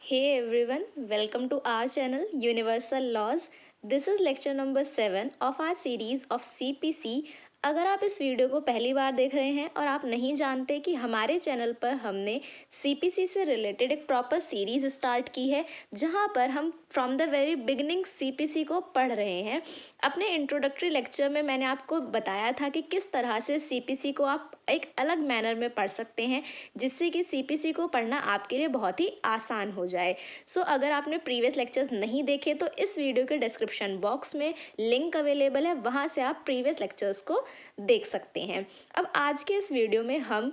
Hey everyone, welcome to our channel Universal Laws. This is lecture number 7 of our series of CPC. अगर आप इस video को पहली बार देख रहे हैं और आप नहीं जानते कि हमारे चैनल पर हमने CPC से रिलेटेड एक प्रॉपर सीरीज स्टार्ट की है जहां पर हम from the very beginning CPC को पढ़ रहे हैं। अपने इंट्रोडक्टरी लेक्चर में मैंने आपको बताया था कि किस तरह से CPC को आप एक अलग मैनर में पढ़ सकते हैं जिससे कि CPC को पढ़ना आपके लिए बहुत ही आसान हो जाए। अगर आपने प्रीवियस लेक्चर्स नहीं देखे तो इस वीडियो के डिस्क्रिप्शन बॉक्स में लिंक अवेलेबल है, वहाँ से आप प्रीवियस लेक्चर्स को देख सकते हैं। अब आज के इस वीडियो में हम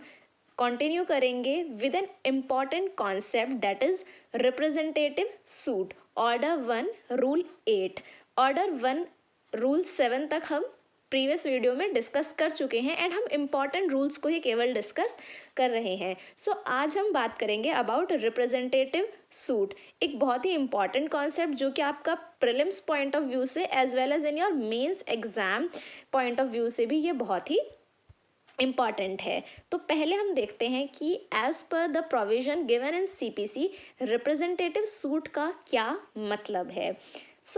कंटिन्यू करेंगे with an important concept that is representative suit. Order 1 rule 8, order 1 rule 7 तक हम प्रीवियस वीडियो में डिस्कस कर चुके हैं एंड हम इम्पॉर्टेंट रूल्स को ही केवल डिस्कस कर रहे हैं। आज हम बात करेंगे अबाउट रिप्रेजेंटेटिव सूट, एक बहुत ही इम्पॉर्टेंट कॉन्सेप्ट जो कि आपका प्रीलिम्स पॉइंट ऑफ व्यू से as well as in your mains exam point of view से भी ये बहुत ही इम्पॉर्टेंट है। तो पहले हम देखते हैं कि एज पर the provision given in CPC representative suit का क्या मतलब है।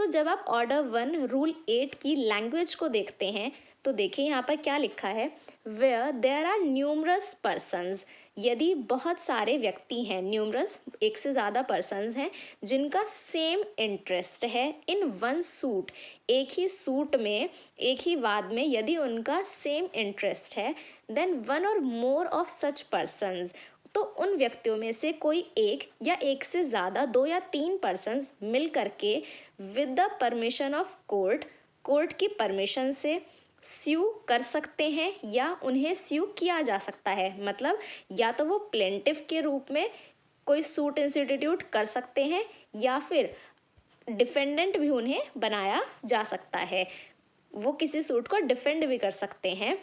जब आप ऑर्डर 1 रूल 8 की लैंग्वेज को देखते हैं तो देखिए यहाँ पर क्या लिखा है, where there are numerous persons, यदि बहुत सारे व्यक्ति हैं, न्यूमरस एक से ज़्यादा पर्सन्स हैं जिनका सेम इंटरेस्ट है इन वन सूट, एक ही सूट में एक ही वाद में यदि उनका सेम इंटरेस्ट है, देन वन और मोर ऑफ सच पर्सन्स, तो उन व्यक्तियों में से कोई एक या एक से ज़्यादा 2 या 3 पर्सन्स मिल करके with the permission of court की परमिशन से स्यू कर सकते हैं या उन्हें स्यू किया जा सकता है। मतलब या तो वो प्लेंटिफ के रूप में कोई सूट इंस्टीट्यूट कर सकते हैं या फिर डिफेंडेंट भी उन्हें बनाया जा सकता है, वो किसी सूट को डिफेंड भी कर सकते हैं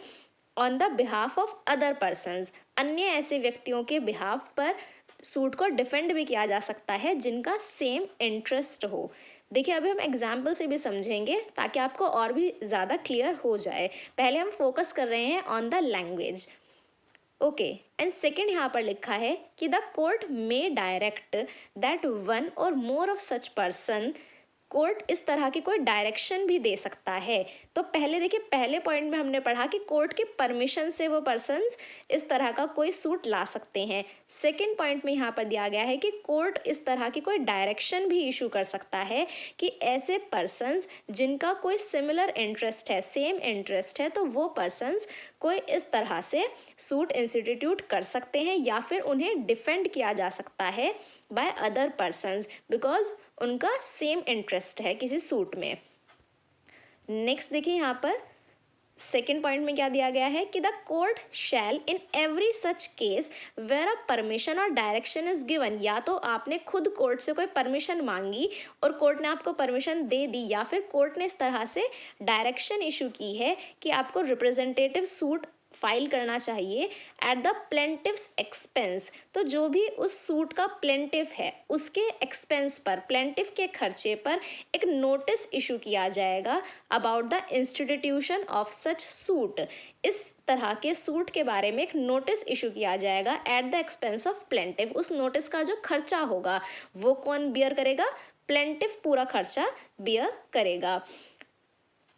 on the behalf of other persons, अन्य ऐसे व्यक्तियों के बिहाफ पर सूट को डिफेंड भी किया जा सकता है जिनका सेम इंटरेस्ट हो। देखिए अभी हम एग्जाम्पल से भी समझेंगे ताकि आपको और भी ज़्यादा क्लियर हो जाए। पहले हम फोकस कर रहे हैं on the language. Okay, and second यहाँ पर लिखा है कि the court may direct that one और more of such person, court इस तरह की कोई डायरेक्शन भी दे सकता है। तो पहले देखिए, पहले पॉइंट में हमने पढ़ा कि कोर्ट की परमिशन से वो पर्सन्स इस तरह का कोई सूट ला सकते हैं। सेकंड पॉइंट में यहाँ पर दिया गया है कि कोर्ट इस तरह की कोई डायरेक्शन भी इशू कर सकता है कि ऐसे पर्सन्स जिनका कोई सिमिलर इंटरेस्ट है, सेम इंटरेस्ट है, तो वो पर्सन्स कोई इस तरह से सूट इंस्टीट्यूट कर सकते हैं या फिर उन्हें डिफेंड किया जा सकता है बाय अदर पर्सन्स बिकॉज उनका सेम इंटरेस्ट है किसी सूट में। नेक्स्ट देखिए यहाँ पर सेकेंड पॉइंट में क्या दिया गया है कि the court shall in every such case where a permission और डायरेक्शन इज गिवन, या तो आपने खुद कोर्ट से कोई परमिशन मांगी और कोर्ट ने आपको परमिशन दे दी या फिर कोर्ट ने इस तरह से डायरेक्शन इशू की है कि आपको रिप्रेजेंटेटिव सूट फाइल करना चाहिए एट द प्लेंटिव्स एक्सपेंस, तो जो भी उस सूट का प्लेंटिव है उसके एक्सपेंस पर, प्लेंटिव के खर्चे पर एक नोटिस इशू किया जाएगा about the institution of such suit, इस तरह के सूट के बारे में एक नोटिस इशू किया जाएगा at the expense of plaintiff. उस नोटिस का जो खर्चा होगा वो कौन बियर करेगा, प्लेंटिव पूरा खर्चा बियर करेगा।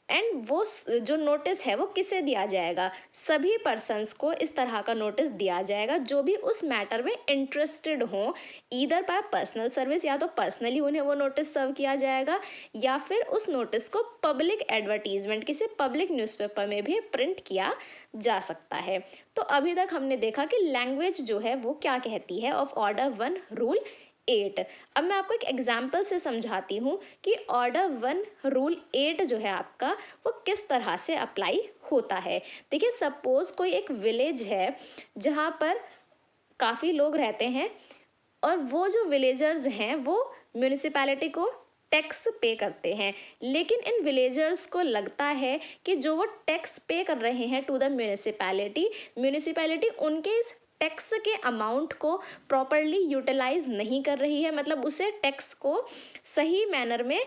एंड वो जो नोटिस है वो किसे दिया जाएगा, सभी पर्सन्स को इस तरह का नोटिस दिया जाएगा जो भी उस मैटर में इंटरेस्टेड हों, ईदर बाय पर्सनल सर्विस, या तो पर्सनली उन्हें वो नोटिस सर्व किया जाएगा या फिर उस नोटिस को पब्लिक एडवर्टीजमेंट किसी पब्लिक न्यूज़पेपर में भी प्रिंट किया जा सकता है। तो अभी तक हमने देखा कि लैंग्वेज जो है वो क्या कहती है ऑफ ऑर्डर 1 रूल 8। अब मैं आपको एक एग्जाम्पल से समझाती हूँ कि ऑर्डर 1 रूल 8 जो है आपका वो किस तरह से अप्लाई होता है। देखिए सपोज कोई एक विलेज है जहाँ पर काफ़ी लोग रहते हैं और वो जो विलेजर्स हैं वो म्यूनिसिपैलिटी को टैक्स पे करते हैं, लेकिन इन विलेजर्स को लगता है कि जो वो टैक्स पे कर रहे हैं टू द म्यूनिसिपैलिटी उनके इस टैक्स के अमाउंट को प्रॉपरली यूटिलाइज नहीं कर रही है, मतलब उसे टैक्स को सही मैनर में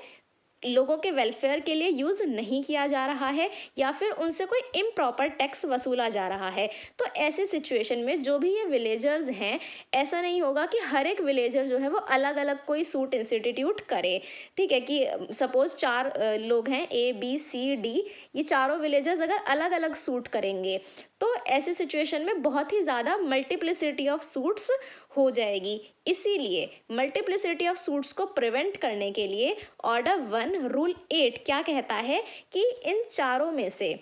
लोगों के वेलफेयर के लिए यूज़ नहीं किया जा रहा है या फिर उनसे कोई इम्प्रॉपर टैक्स वसूला जा रहा है। तो ऐसी सिचुएशन में जो भी ये विलेजर्स हैं, ऐसा नहीं होगा कि हर एक विलेजर जो है वो अलग अलग कोई सूट इंस्टीट्यूट करे। ठीक है कि सपोज 4 लोग हैं, ए बी सी डी, ये चारों विलेजर्स अगर अलग अलग सूट करेंगे तो ऐसी सिचुएशन में बहुत ही ज़्यादा मल्टीप्लिसिटी ऑफ सूट्स हो जाएगी। इसीलिए मल्टीप्लिसिटी ऑफ सूट्स को प्रिवेंट करने के लिए ऑर्डर 1 रूल 8 क्या कहता है कि इन चारों में से,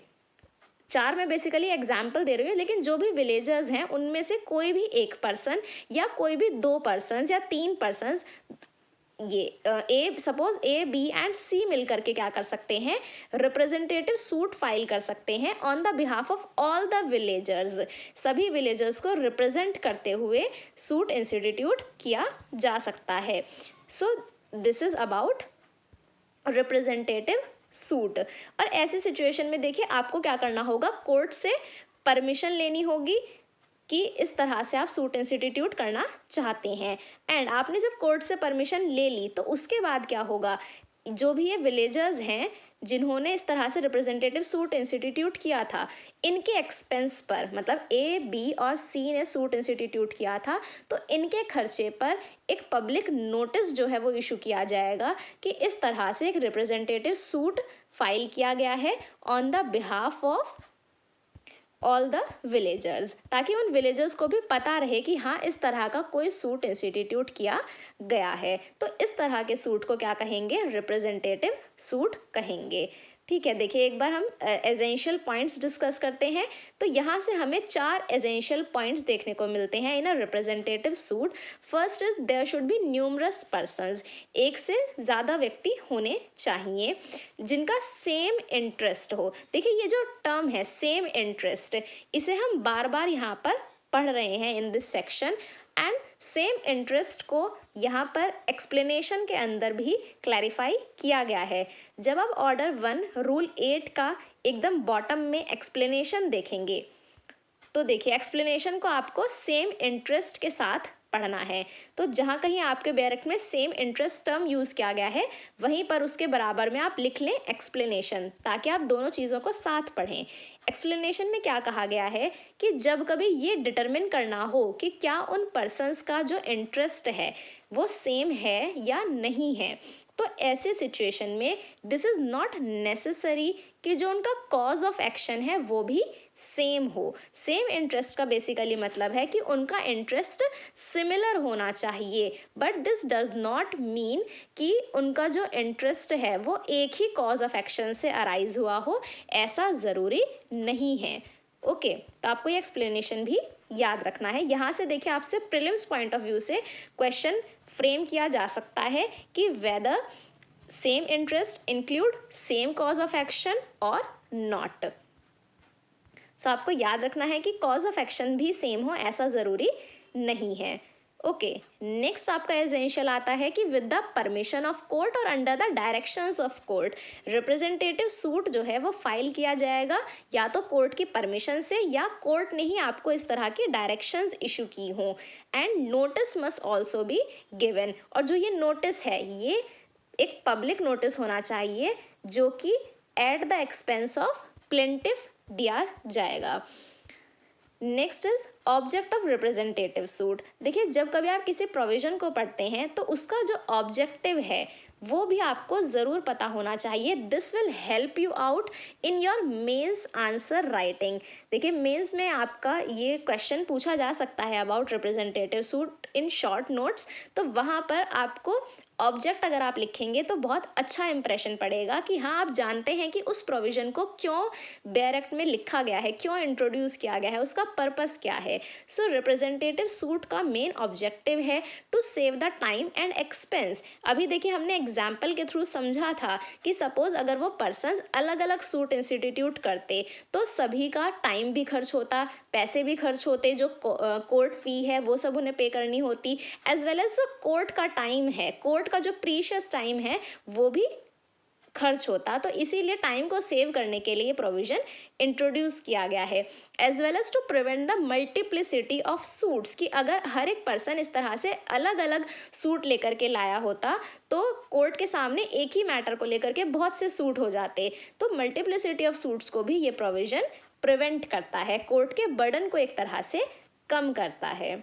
4 मैं बेसिकली एग्जाम्पल दे रही हूँ, लेकिन जो भी विलेजर्स हैं उनमें से कोई भी एक पर्सन या कोई भी 2 पर्सन या 3 पर्सन, ये A suppose A B and सी मिल करके क्या कर सकते हैं, रिप्रेजेंटेटिव सूट फाइल कर सकते हैं on the behalf of all the villagers. सभी विलेजर्स को रिप्रेजेंट करते हुए सूट इंस्टीट्यूट किया जा सकता है। So this is about representative suit. और ऐसी सिचुएशन में देखिए आपको क्या करना होगा, कोर्ट से परमिशन लेनी होगी कि इस तरह से आप सूट इंस्टीट्यूट करना चाहते हैं। एंड आपने जब कोर्ट से परमिशन ले ली तो उसके बाद क्या होगा, जो भी ये विलेजर्स हैं जिन्होंने इस तरह से रिप्रेजेंटेटिव सूट इंस्टीट्यूट किया था, इनके एक्सपेंस पर, मतलब ए बी और सी ने सूट इंस्टीट्यूट किया था तो इनके खर्चे पर एक पब्लिक नोटिस जो है वो इशू किया जाएगा कि इस तरह से एक रिप्रेजेंटेटिव सूट फाइल किया गया है on the behalf of all the villagers, ताकि उन विलेजर्स को भी पता रहे कि हाँ इस तरह का कोई सूट इंस्टीट्यूट किया गया है। तो इस तरह के सूट को क्या कहेंगे, रिप्रेजेंटेटिव सूट कहेंगे। ठीक है, देखिए एक बार हम एसेंशियल पॉइंट्स डिस्कस करते हैं। तो यहाँ से हमें 4 एसेंशियल पॉइंट्स देखने को मिलते हैं in a representative suit. First is there should be numerous persons, एक से ज़्यादा व्यक्ति होने चाहिए जिनका सेम इंटरेस्ट हो। देखिए ये जो टर्म है सेम इंटरेस्ट, इसे हम बार बार यहाँ पर पढ़ रहे हैं in this section. And same interest को यहाँ पर एक्सप्लेनेशन के अंदर भी क्लैरिफाई किया गया है। जब आप ऑर्डर 1 रूल 8 का एकदम बॉटम में एक्सप्लेनेशन देखेंगे तो देखिए एक्सप्लेनेशन को आपको सेम इंटरेस्ट के साथ पढ़ना है। तो जहाँ कहीं आपके बैरक में सेम इंटरेस्ट टर्म यूज़ किया गया है वहीं पर उसके बराबर में आप लिख लें एक्सप्लेनेशन, ताकि आप दोनों चीज़ों को साथ पढ़ें। एक्सप्लेनेशन में क्या कहा गया है कि जब कभी ये डिटरमिन करना हो कि क्या उन पर्सन्स का जो इंटरेस्ट है वो सेम है या नहीं है, तो ऐसे सिचुएशन में दिस इज़ नॉट नेसेसरी कि जो उनका कॉज ऑफ एक्शन है वो भी सेम हो। सेम इंटरेस्ट का बेसिकली मतलब है कि उनका इंटरेस्ट सिमिलर होना चाहिए, but this does not mean कि उनका जो इंटरेस्ट है वो एक ही कॉज ऑफ एक्शन से अराइज हुआ हो, ऐसा ज़रूरी नहीं है। ओके, तो आपको ये एक्सप्लेनेशन भी याद रखना है। यहाँ से देखिए आपसे प्रीलिम्स पॉइंट ऑफ व्यू से क्वेश्चन फ्रेम किया जा सकता है कि whether same interest include same cause of action और नॉट। सो आपको याद रखना है कि कॉज ऑफ एक्शन भी सेम हो ऐसा ज़रूरी नहीं है। ओके, नेक्स्ट आपका एसेंशियल आता है कि with the permission of court और under the directions of court, representative suit जो है वो फाइल किया जाएगा या तो कोर्ट की परमिशन से या कोर्ट ने ही आपको इस तरह की डायरेक्शंस इशू की हों। And notice must also be given, और जो ये नोटिस है ये एक पब्लिक नोटिस होना चाहिए जो कि at the expense of plaintiff दिया जाएगा। Next is object of representative suit. देखिए जब कभी आप किसी प्रोविजन को पढ़ते हैं तो उसका जो ऑब्जेक्टिव है वो भी आपको ज़रूर पता होना चाहिए। This will help you out in your mains answer writing. देखिए मेंस में आपका ये क्वेश्चन पूछा जा सकता है about representative suit in short notes, तो वहाँ पर आपको ऑब्जेक्ट अगर आप लिखेंगे तो बहुत अच्छा इंप्रेशन पड़ेगा कि हाँ आप जानते हैं कि उस प्रोविज़न को क्यों बेयर एक्ट में लिखा गया है, क्यों इंट्रोड्यूस किया गया है, उसका पर्पस क्या है। सो रिप्रेजेंटेटिव सूट का मेन ऑब्जेक्टिव है to save the time and expense. अभी देखिए हमने एग्जाम्पल के थ्रू समझा था कि सपोज अगर वो पर्सन्स अलग अलग सूट इंस्टीट्यूट करते तो सभी का टाइम भी खर्च होता, पैसे भी खर्च होते, जो कोर्ट फी है वो सब उन्हें पे करनी होती, एज वेल एज जो कोर्ट का टाइम है, कोर्ट का जो प्रीशियस टाइम है वो भी खर्च होता। तो इसीलिए टाइम को सेव करने के लिए प्रोविजन इंट्रोड्यूस किया गया है। As well as to prevent the multiplicity of suits, कि अगर हर एक पर्सन इस तरह से अलग अलग सूट लेकर के लाया होता तो कोर्ट के सामने एक ही मैटर को लेकर के बहुत से सूट हो जाते। तो मल्टीप्लिसिटी ऑफ सूट्स को भी ये प्रोविजन प्रिवेंट करता है, कोर्ट के बर्डन को एक तरह से कम करता है।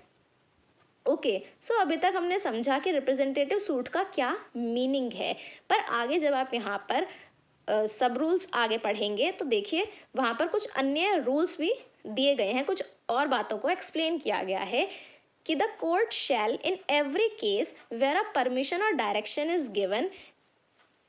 ओके, सो अभी तक हमने समझा कि रिप्रेजेंटेटिव सूट का क्या मीनिंग है, पर आगे जब आप यहाँ पर सब रूल्स आगे पढ़ेंगे तो देखिए वहाँ पर कुछ अन्य रूल्स भी दिए गए हैं, कुछ और बातों को एक्सप्लेन किया गया है कि the court shall in every case where a permission और डायरेक्शन इज गिवन,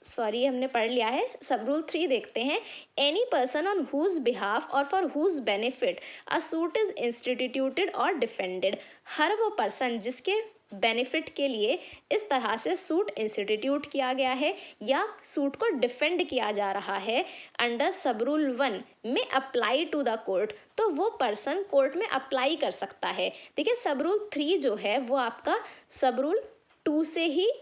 सॉरी हमने पढ़ लिया है, सब रूल 3 देखते हैं। Any person on whose behalf और for whose benefit a suit is instituted और डिफेंडेड, हर वो पर्सन जिसके बेनिफिट के लिए इस तरह से सूट इंस्टीट्यूट किया गया है या सूट को डिफेंड किया जा रहा है अंडर सब रूल 1 में अप्लाई टू द कोर्ट, तो वो पर्सन कोर्ट में अप्लाई कर सकता है। देखिए सब रूल 3 जो है वो आपका सब रूल 2 से ही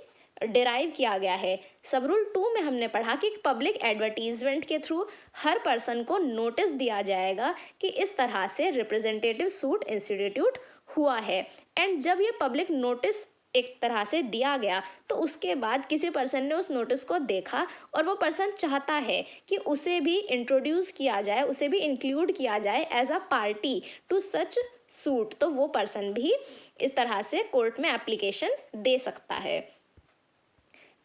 डिराइव किया गया है। सब रूल 2 में हमने पढ़ा कि पब्लिक एडवर्टीजमेंट के थ्रू हर पर्सन को नोटिस दिया जाएगा कि इस तरह से रिप्रेजेंटेटिव सूट इंस्टीट्यूट हुआ है, एंड जब ये पब्लिक नोटिस एक तरह से दिया गया तो उसके बाद किसी पर्सन ने उस नोटिस को देखा और वो पर्सन चाहता है कि उसे भी इंट्रोड्यूस किया जाए, उसे भी इंक्लूड किया जाए as a party to such suit, तो वो पर्सन भी इस तरह से कोर्ट में एप्लीकेशन दे सकता है।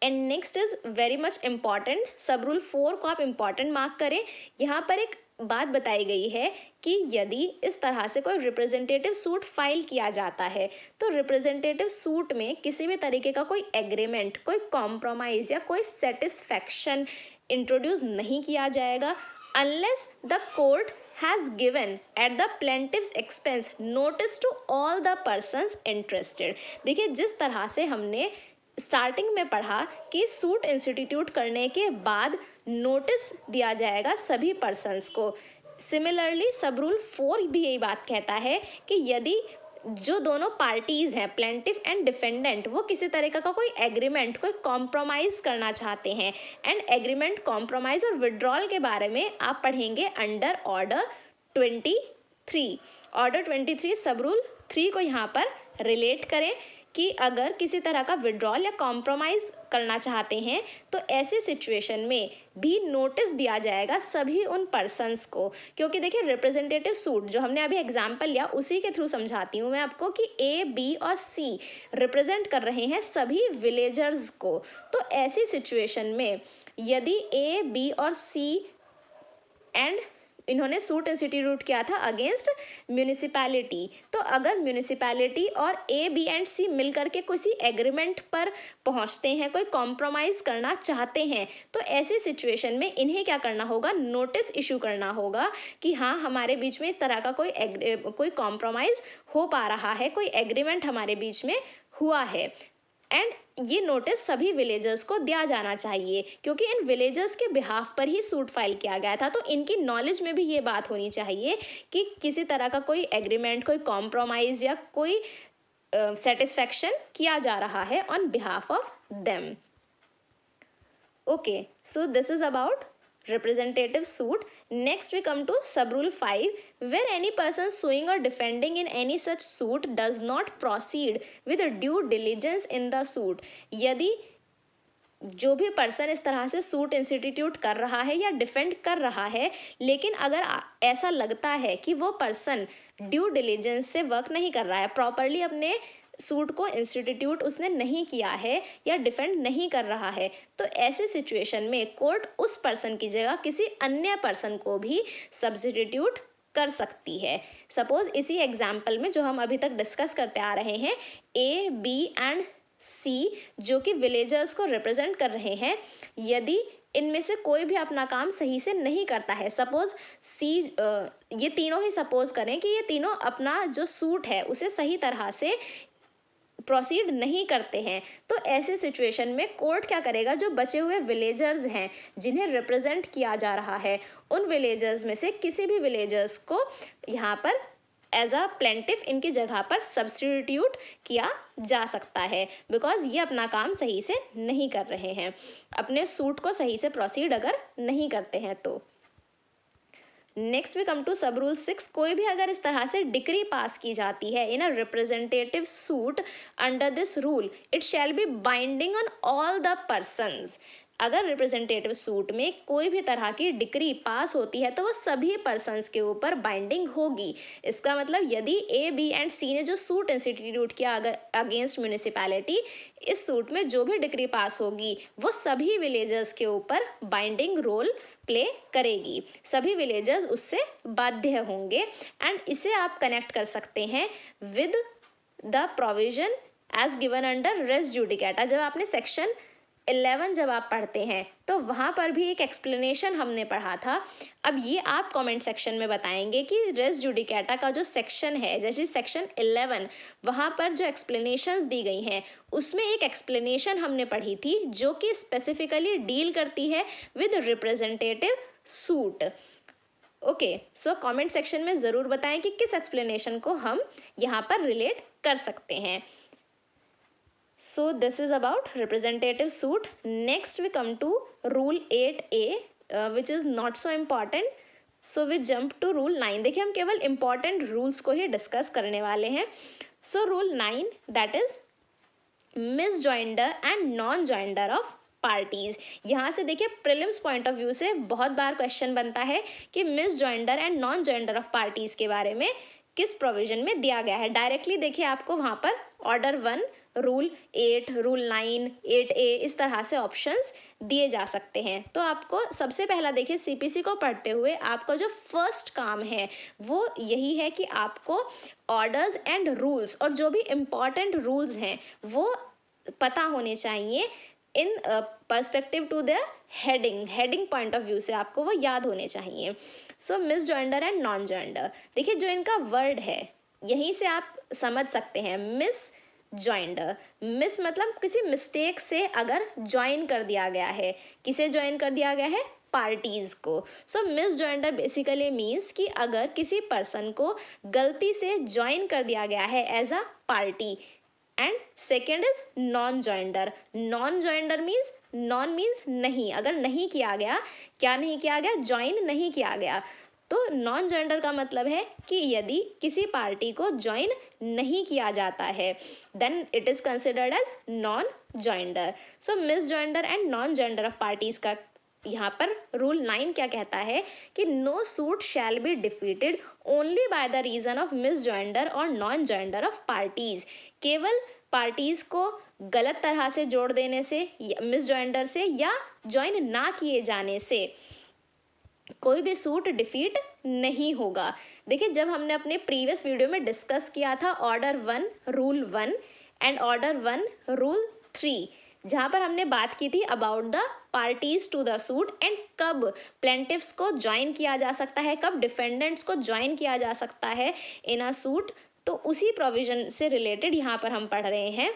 And next is very much important, सब रूल 4 को आप इम्पॉर्टेंट मार्क करें। यहाँ पर एक बात बताई गई है कि यदि इस तरह से कोई रिप्रेजेंटेटिव सूट फाइल किया जाता है तो रिप्रेजेंटेटिव सूट में किसी भी तरीके का कोई एग्रीमेंट, कोई कॉम्प्रोमाइज़ या कोई सेटिस्फैक्शन इंट्रोड्यूस नहीं किया जाएगा unless the court has given at the plaintiff's expense notice to all the persons interested। देखिए जिस तरह से हमने स्टार्टिंग में पढ़ा कि सूट इंस्टीट्यूट करने के बाद नोटिस दिया जाएगा सभी पर्सन्स को, सिमिलरली सब रूल 4 भी यही बात कहता है कि यदि जो दोनों पार्टीज़ हैं प्लेंटिफ एंड डिफेंडेंट वो किसी तरीके का कोई एग्रीमेंट, कोई कॉम्प्रोमाइज़ करना चाहते हैं, एंड एग्रीमेंट, कॉम्प्रोमाइज़ और विड्रॉल के बारे में आप पढ़ेंगे अंडर ऑर्डर 23। ऑर्डर 23 सब रूल 3 को यहाँ पर रिलेट करें कि अगर किसी तरह का विड्रॉल या कॉम्प्रोमाइज़ करना चाहते हैं तो ऐसी सिचुएशन में भी नोटिस दिया जाएगा सभी उन पर्सन्स को, क्योंकि देखिए रिप्रेजेंटेटिव सूट जो हमने अभी एग्जांपल लिया उसी के थ्रू समझाती हूँ मैं आपको कि ए, बी और सी रिप्रेजेंट कर रहे हैं सभी विलेजर्स को। तो ऐसी सिचुएशन में यदि ए, बी और सी एंड इन्होंने सूट इंस्टीट्यूट किया था अगेंस्ट म्यूनिसिपैलिटी, तो अगर म्यूनिसिपैलिटी और ए, बी एंड सी मिलकर के किसी एग्रीमेंट पर पहुंचते हैं, कोई कॉम्प्रोमाइज़ करना चाहते हैं, तो ऐसी सिचुएशन में इन्हें क्या करना होगा, नोटिस इशू करना होगा कि हाँ हमारे बीच में इस तरह का कोई कॉम्प्रोमाइज़ हो पा रहा है, कोई एग्रीमेंट हमारे बीच में हुआ है, एंड ये नोटिस सभी विलेजर्स को दिया जाना चाहिए क्योंकि इन विलेजर्स के बिहाफ पर ही सूट फाइल किया गया था। तो इनकी नॉलेज में भी ये बात होनी चाहिए कि किसी तरह का कोई एग्रीमेंट, कोई कॉम्प्रोमाइज़ या कोई सेटिस्फैक्शन किया जा रहा है on behalf of them. Okay, so this is about representative suit. Next we come to sub rule 5 where any person suing or defending in any such suit does not proceed with due diligence in the suit। यदि जो भी person इस तरह से suit institute कर रहा है या डिफेंड कर रहा है लेकिन अगर ऐसा लगता है कि वो पर्सन ड्यू डिलीजेंस से वर्क नहीं कर रहा है, प्रॉपरली अपने सूट को इंस्टीट्यूट उसने नहीं किया है या डिफेंड नहीं कर रहा है, तो ऐसी सिचुएशन में कोर्ट उस पर्सन की जगह किसी अन्य पर्सन को भी सब्स्टिट्यूट कर सकती है। सपोज इसी एग्जाम्पल में जो हम अभी तक डिस्कस करते आ रहे हैं, ए, बी एंड सी जो कि विलेजर्स को रिप्रेजेंट कर रहे हैं, यदि इनमें से कोई भी अपना काम सही से नहीं करता है, सपोज सी, ये तीनों ही सपोज करें कि ये तीनों अपना जो सूट है उसे सही तरह से प्रोसीड नहीं करते हैं, तो ऐसे सिचुएशन में कोर्ट क्या करेगा, जो बचे हुए विलेजर्स हैं जिन्हें रिप्रेजेंट किया जा रहा है उन विलेजर्स में से किसी भी विलेजर्स को यहाँ पर एज अ प्लेंटिफ इनकी जगह पर सब्स्टिट्यूट किया जा सकता है, बिकॉज ये अपना काम सही से नहीं कर रहे हैं, अपने सूट को सही से प्रोसीड अगर नहीं करते हैं तो। नेक्स्ट वी कम टू सब रूल 6। कोई भी अगर इस तरह से डिक्री पास की जाती है in a representative suit under this rule, it shall be binding on all the persons. अगर रिप्रेजेंटेटिव सूट में कोई भी तरह की डिक्री पास होती है तो वो सभी पर्सन्स के ऊपर बाइंडिंग होगी। इसका मतलब यदि ए, बी एंड सी ने जो सूट इंस्टीट्यूट किया अगर अगेंस्ट म्यूनिसिपैलिटी, इस सूट में जो भी डिक्री पास होगी वो सभी विलेजर्स के ऊपर बाइंडिंग रोल प्ले करेगी, सभी विलेजर्स उससे बाध्य होंगे। एंड इसे आप कनेक्ट कर सकते हैं with the provision as given under res judicata. जब आपने सेक्शन 11 जब आप पढ़ते हैं तो वहाँ पर भी एक एक्सप्लेनेशन हमने पढ़ा था। अब ये आप कमेंट सेक्शन में बताएंगे कि रेस जुडिकेटा का जो सेक्शन है, जैसे सेक्शन 11, वहाँ पर जो एक्सप्लेनेशंस दी गई हैं उसमें एक एक्सप्लेनेशन हमने पढ़ी थी जो कि स्पेसिफिकली डील करती है with representative suit. Okay, so comment section में ज़रूर बताएं कि किस एक्सप्लेनेशन को हम यहाँ पर रिलेट कर सकते हैं। So this is about representative suit. Next we come to rule 8A, which is not so important. So we jump to rule 9. देखिए हम केवल important rules को ही डिस्कस करने वाले हैं। So rule 9, that is misjoinder and non-joinder of parties. यहाँ से देखिए प्रीलिम्स पॉइंट ऑफ व्यू से बहुत बार क्वेश्चन बनता है कि misjoinder and non joinder of parties के बारे में किस प्रोविजन में दिया गया है। डायरेक्टली देखिए आपको वहाँ पर ऑर्डर 1, रूल 8, रूल 9, 8A इस तरह से ऑप्शंस दिए जा सकते हैं। तो आपको सबसे पहला देखिए सीपीसी को पढ़ते हुए आपका जो फर्स्ट काम है वो यही है कि आपको ऑर्डर्स एंड रूल्स और जो भी इम्पॉर्टेंट रूल्स हैं वो पता होने चाहिए in perspective to the heading point of view से आपको वो याद होने चाहिए। So misjoinder and non joinder, देखिए जो इनका वर्ड है यहीं से आप समझ सकते हैं। मिस जॉइंडर, मिस मतलब किसी मिस्टेक से अगर ज्वाइन कर दिया गया है, किसे ज्वाइन कर दिया गया है, पार्टीज को। सो मिस जॉइंडर बेसिकली मीन्स कि अगर किसी पर्सन को गलती से ज्वाइन कर दिया गया है as a party. And second is non joinder. Non joinder means, non means नहीं, अगर नहीं किया गया, क्या नहीं किया गया, ज्वाइन नहीं किया गया। तो नॉन जॉइंडर का मतलब है कि यदि किसी पार्टी को ज्वाइन नहीं किया जाता है then it is considered as non joinder. So misjoinder and non joinder of parties का यहाँ पर रूल 9 क्या कहता है कि no suit shall be defeated only by the reason of misjoinder और नॉन जॉइंडर ऑफ पार्टीज। केवल parties को गलत तरह से जोड़ देने से, मिस जॉइंडर से या ज्वाइन ना किए जाने से कोई भी सूट डिफीट नहीं होगा। देखिए जब हमने अपने प्रीवियस वीडियो में डिस्कस किया था order 1 rule 1 and order 1 rule 3, जहाँ पर हमने बात की थी about the parties to the suit and कब प्लेंटिफ्स को ज्वाइन किया जा सकता है, कब डिफेंडेंट्स को ज्वाइन किया जा सकता है इन अ सूट। तो उसी प्रोविजन से रिलेटेड यहाँ पर हम पढ़ रहे हैं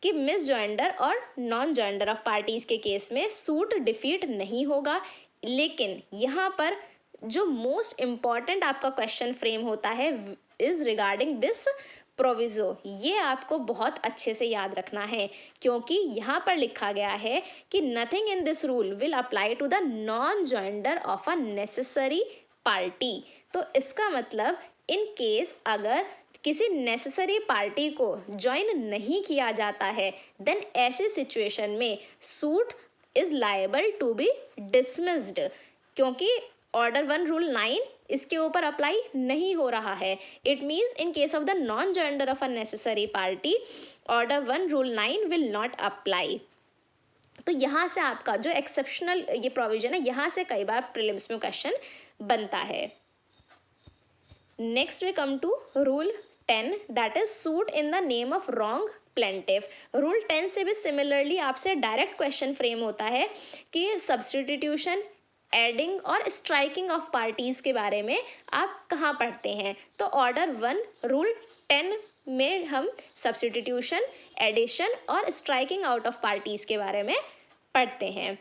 कि मिस जॉइंडर और नॉन जॉइंडर ऑफ पार्टीज के केस में सूट डिफीट नहीं होगा। लेकिन यहाँ पर जो मोस्ट इम्पॉर्टेंट आपका क्वेश्चन फ्रेम होता है इज रिगार्डिंग दिस प्रोविजो। ये आपको बहुत अच्छे से याद रखना है क्योंकि यहाँ पर लिखा गया है कि nothing in this rule will apply to the non joinder of a necessary party. तो इसका मतलब इन केस अगर किसी नेसेसरी पार्टी को ज्वाइन नहीं किया जाता है देन ऐसी सिचुएशन में suit is liable to be dismissed, क्योंकि ऑर्डर 1 रूल 9 इसके ऊपर अप्लाई नहीं हो रहा है। It means in case of the non joinder of a necessary party order 1 rule 9 will not apply. तो यहाँ से आपका जो एक्सेप्शनल ये प्रोविजन है यहाँ से कई बार प्रीलिम्स में क्वेश्चन बनता है। Next we come to rule 10 that is suit in the name of wrong plaintiff. Rule 10 से भी सिमिलरली आपसे डायरेक्ट क्वेश्चन फ्रेम होता है कि सब्स्टिट्यूशन, एडिंग और स्ट्राइकिंग ऑफ पार्टीज के बारे में आप कहाँ पढ़ते हैं। तो ऑर्डर 1 रूल 10 में हम सब्स्टिट्यूशन, एडिशन और स्ट्राइकिंग आउट ऑफ पार्टीज के बारे में पढ़ते हैं।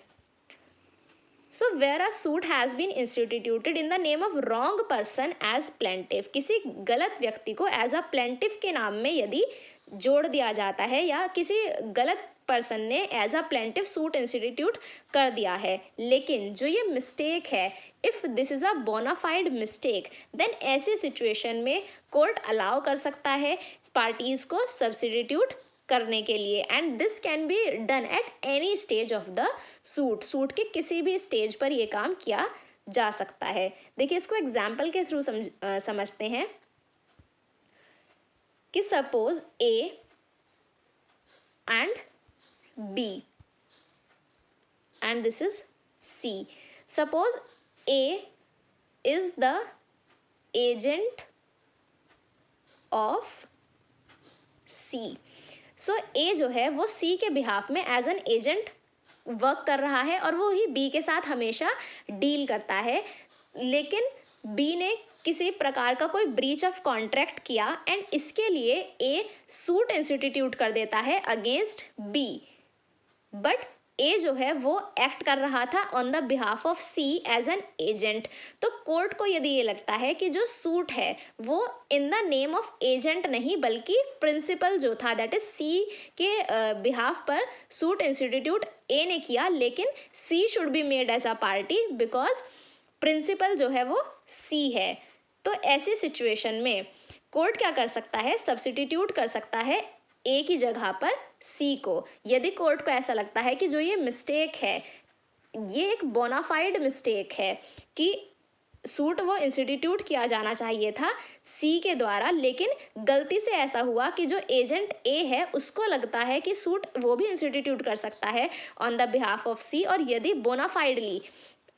So where a suit has been instituted in the name of wrong person as plaintiff, किसी गलत व्यक्ति को एज अ प्लेंटिफ के नाम में यदि जोड़ दिया जाता है या किसी गलत पर्सन ने as a plaintiff suit institute कर दिया है, लेकिन जो ये मिस्टेक है, if this is a bona fide mistake, then ऐसी सिचुएशन में कोर्ट अलाउ कर सकता है पार्टीज़ को सब्स्टिट्यूट करने के लिए, and this can be done at any stage of the suit के किसी भी स्टेज पर ये काम किया जा सकता है। देखिए इसको एग्जाम्पल के थ्रू समझते हैं कि suppose A and B and this is C. Suppose A is the agent of C. So A जो है वो सी के बिहाफ में एज एन एजेंट वर्क कर रहा है और वो ही बी के साथ हमेशा डील करता है, लेकिन बी ने किसी प्रकार का कोई ब्रीच ऑफ कॉन्ट्रैक्ट किया एंड इसके लिए ए सूट इंस्टीट्यूट कर देता है अगेंस्ट बी, बट ए जो है वो एक्ट कर रहा था on the behalf of C as an agent. तो कोर्ट को यदि ये लगता है कि जो सूट है वो इन द नेम ऑफ एजेंट नहीं बल्कि प्रिंसिपल जो था दैट इज सी के बिहाफ पर सूट इंस्टीट्यूट ए ने किया, लेकिन C should be made as a party because principal जो है वो सी है। तो ऐसी सिचुएशन में कोर्ट क्या कर सकता है, सब्स्टिट्यूट कर सकता है ए की जगह पर सी को। यदि कोर्ट को ऐसा लगता है कि जो ये मिस्टेक है ये एक बोनाफाइड मिस्टेक है कि सूट वो इंस्टीट्यूट किया जाना चाहिए था सी के द्वारा, लेकिन गलती से ऐसा हुआ कि जो एजेंट ए है उसको लगता है कि सूट वो भी इंस्टीट्यूट कर सकता है ऑन द बिहाफ ऑफ सी, और यदि बोनाफाइडली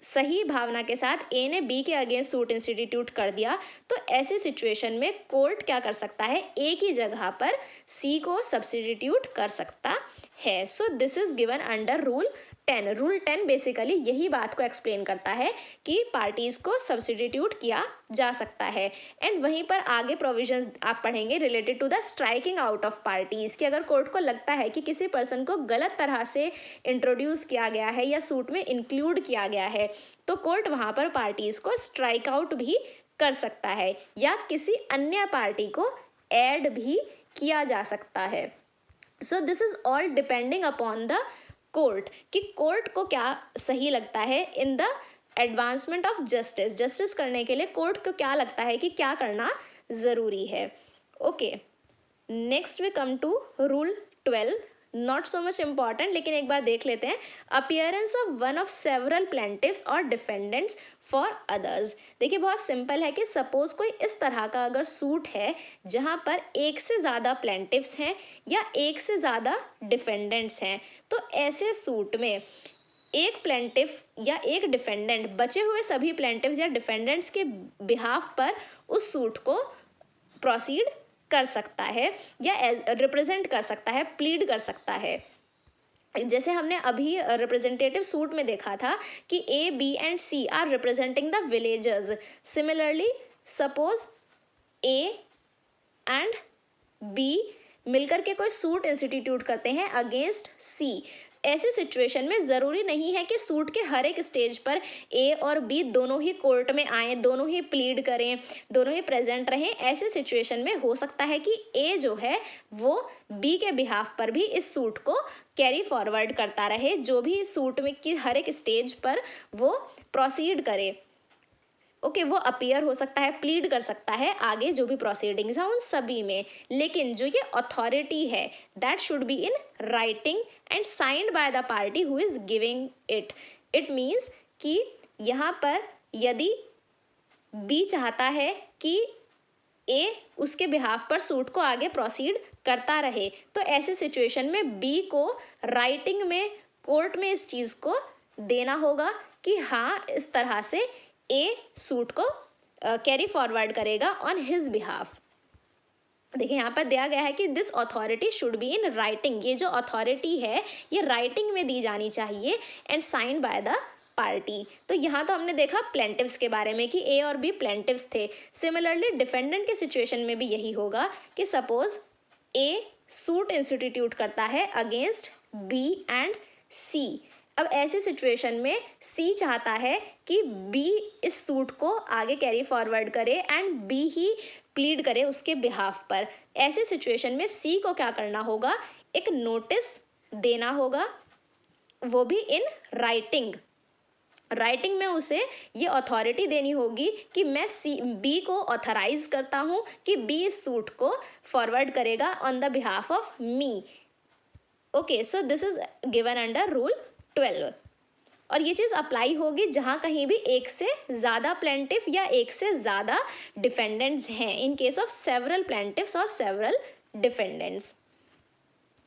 सही भावना के साथ ए ने बी के अगेंस्ट सूट इंस्टीट्यूट कर दिया, तो ऐसी सिचुएशन में कोर्ट क्या कर सकता है, ए की जगह पर सी को सब्स्टिट्यूट कर सकता है। So this is given under rule 10। Rule 10 basically यही बात को एक्सप्लेन करता है कि पार्टीज को सब्स्टिट्यूट किया जा सकता है। एंड वहीं पर आगे प्रोविजंस आप पढ़ेंगे related to the striking out of parties, कि अगर कोर्ट को लगता है कि किसी पर्सन को गलत तरह से इंट्रोड्यूस किया गया है या सूट में इंक्लूड किया गया है, तो कोर्ट वहाँ पर पार्टीज को स्ट्राइक आउट भी कर सकता है या किसी अन्य पार्टी को ऐड भी किया जा सकता है। So this is all depending upon the court, कि कोर्ट को क्या सही लगता है in the advancement of justice. Justice करने के लिए कोर्ट को क्या लगता है कि क्या करना ज़रूरी है। Okay, next we come to rule 12, not so much important, लेकिन एक बार देख लेते हैं। Appearance of one of several plaintiffs और डिफेंडेंट्स फॉर अदर्स। देखिए बहुत सिंपल है कि सपोज कोई इस तरह का अगर सूट है जहाँ पर एक से ज़्यादा प्लेंटिव्स हैं या एक से ज़्यादा डिफेंडेंट्स हैं, तो ऐसे सूट में एक प्लेंटिफ या एक डिफेंडेंट बचे हुए सभी प्लेंटिव्स या डिफेंडेंट्स के बिहाफ पर उस सूट को प्रोसीड कर सकता है या रिप्रेजेंट कर सकता है, प्लीड कर सकता है। जैसे हमने अभी रिप्रेजेंटेटिव सूट में देखा था कि A B and C are representing the villagers. Similarly suppose A and B मिलकर के कोई सूट इंस्टीट्यूट करते हैं अगेंस्ट सी। ऐसी सिचुएशन में ज़रूरी नहीं है कि सूट के हर एक स्टेज पर ए और बी दोनों ही कोर्ट में आएँ, दोनों ही प्लीड करें, दोनों ही प्रेजेंट रहें। ऐसे सिचुएशन में हो सकता है कि ए जो है वो बी के बिहाफ पर भी इस सूट को कैरी फॉरवर्ड करता रहे, जो भी सूट में की हर एक स्टेज पर वो प्रोसीड करे। ओके, वो अपीयर हो सकता है, प्लीड कर सकता है आगे जो भी प्रोसीडिंग्स हैं उन सभी में, लेकिन जो ये अथॉरिटी है that should be in writing and signed by the party who is giving it. It means कि यहाँ पर यदि बी चाहता है कि ए उसके बिहाफ पर सूट को आगे प्रोसीड करता रहे, तो ऐसे सिचुएशन में बी को राइटिंग में कोर्ट में इस चीज़ को देना होगा कि हाँ इस तरह से ए सूट को कैरी फॉरवर्ड करेगा ऑन हिज बिहाफ। देखिए यहाँ पर दिया गया है कि this authority should be in writing. ये जो अथॉरिटी है ये राइटिंग में दी जानी चाहिए and sign by the party. तो यहाँ तो हमने देखा प्लेंटिव्स के बारे में कि ए और बी प्लेंटिव्स थे। सिमिलरली डिफेंडेंट के सिचुएशन में भी यही होगा कि सपोज ए सूट इंस्टीट्यूट करता है अगेंस्ट बी एंड सी अब ऐसी सिचुएशन में सी चाहता है कि बी इस सूट को आगे कैरी फॉरवर्ड करे एंड बी ही प्लीड करे उसके बिहाफ पर। ऐसी सिचुएशन में सी को क्या करना होगा, एक नोटिस देना होगा, वो भी इन राइटिंग। राइटिंग में उसे ये अथॉरिटी देनी होगी कि मैं बी को ऑथराइज करता हूँ कि बी इस सूट को फॉरवर्ड करेगा on the behalf of me. Okay, so this is given under rule 12। और ये चीज़ अप्लाई होगी जहाँ कहीं भी एक से ज़्यादा प्लेंटिफ या एक से ज़्यादा डिफेंडेंट्स हैं, in case of several plaintiffs और several defendants.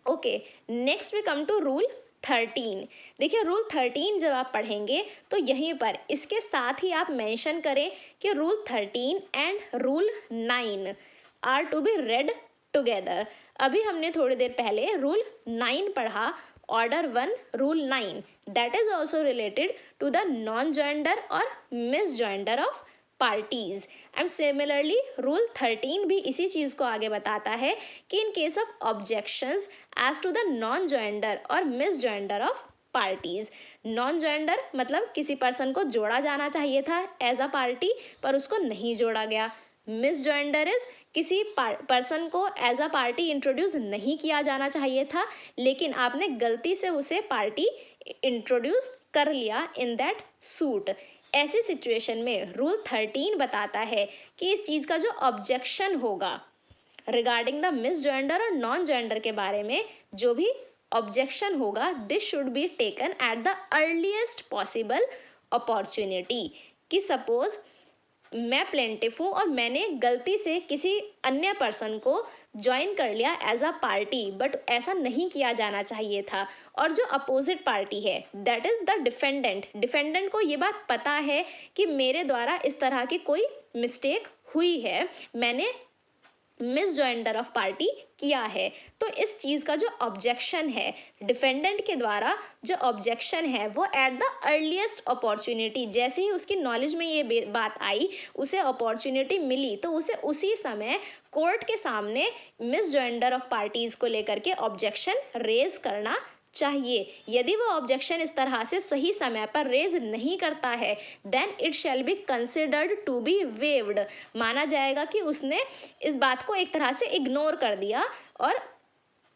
Okay, next we come to rule 13। देखिए रूल 13 जब आप पढ़ेंगे तो यहीं पर इसके साथ ही आप मेंशन करें कि rule 13 and rule 9 are to be read together. अभी हमने थोड़ी देर पहले रूल 9 पढ़ा, order 1 rule 9, that is also related to the non joinder और misjoinder of parties. And similarly rule 13 भी इसी चीज़ को आगे बताता है कि in case of objections as to the non joinder और misjoinder of parties. Non joinder मतलब किसी पर्सन को जोड़ा जाना चाहिए था एज अ पार्टी पर उसको नहीं जोड़ा गया। मिस जॉइंडर इज किसी पर्सन को एज अ पार्टी इंट्रोड्यूस नहीं किया जाना चाहिए था लेकिन आपने गलती से उसे पार्टी इंट्रोड्यूस कर लिया इन दैट सूट। ऐसी सिचुएशन में रूल 13 बताता है कि इस चीज़ का जो ऑब्जेक्शन होगा रिगार्डिंग द मिस जॉइंडर और नॉन जॉइंडर के बारे में जो भी ऑब्जेक्शन होगा, this should be taken at the earliest possible opportunity. कि सपोज मैं प्लेंटिफ हूँ और मैंने गलती से किसी अन्य पर्सन को ज्वाइन कर लिया एज अ पार्टी, बट ऐसा नहीं किया जाना चाहिए था। और जो अपोजिट पार्टी है दैट इज़ द डिफेंडेंट को ये बात पता है कि मेरे द्वारा इस तरह की कोई मिस्टेक हुई है, मैंने मिस जॉइंडर ऑफ पार्टी किया है। तो इस चीज़ का जो ऑब्जेक्शन है डिफेंडेंट के द्वारा, जो ऑब्जेक्शन है वो एट द अर्लीस्ट अपॉर्चुनिटी, जैसे ही उसकी नॉलेज में ये बात आई, उसे अपॉर्चुनिटी मिली तो उसे उसी समय कोर्ट के सामने मिस जॉइंडर ऑफ पार्टीज़ को लेकर के ऑब्जेक्शन रेज करना चाहिए। यदि वो ऑब्जेक्शन इस तरह से सही समय पर रेज नहीं करता है then it shall be considered to be waived. माना जाएगा कि उसने इस बात को एक तरह से इग्नोर कर दिया और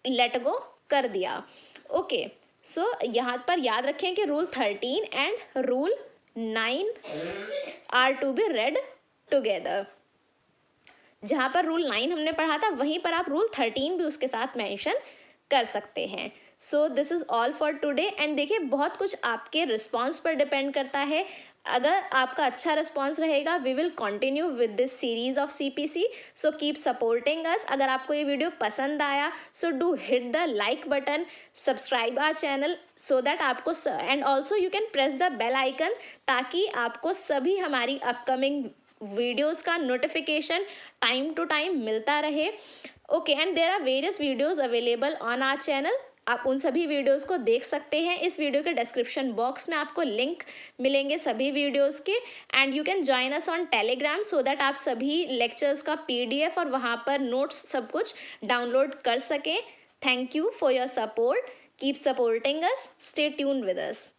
लेट गो कर दिया। ओके, सो यहाँ पर याद रखें कि rule 13 and rule 9 are to be read together. जहाँ पर रूल 9 हमने पढ़ा था वहीं पर आप रूल 13 भी उसके साथ मेंशन कर सकते हैं। So this is all for today. And देखिए बहुत कुछ आपके रिस्पॉन्स पर डिपेंड करता है। अगर आपका अच्छा रिस्पॉन्स रहेगा we will continue with this series of CPC, so keep supporting us. अगर आपको ये वीडियो पसंद आया so do hit the like button, subscribe our channel so that आपको and also you can press the bell icon ताकि आपको सभी हमारी अपकमिंग वीडियोज़ का नोटिफिकेशन टाइम टू टाइम मिलता रहे। Okay, and there are various videos available on our channel, आप उन सभी वीडियोस को देख सकते हैं। इस वीडियो के डिस्क्रिप्शन बॉक्स में आपको लिंक मिलेंगे सभी वीडियोस के। And you can join us on Telegram so that आप सभी लेक्चर्स का PDF और वहाँ पर नोट्स सब कुछ डाउनलोड कर सकें। Thank you for your support, keep supporting us, stay tuned with us.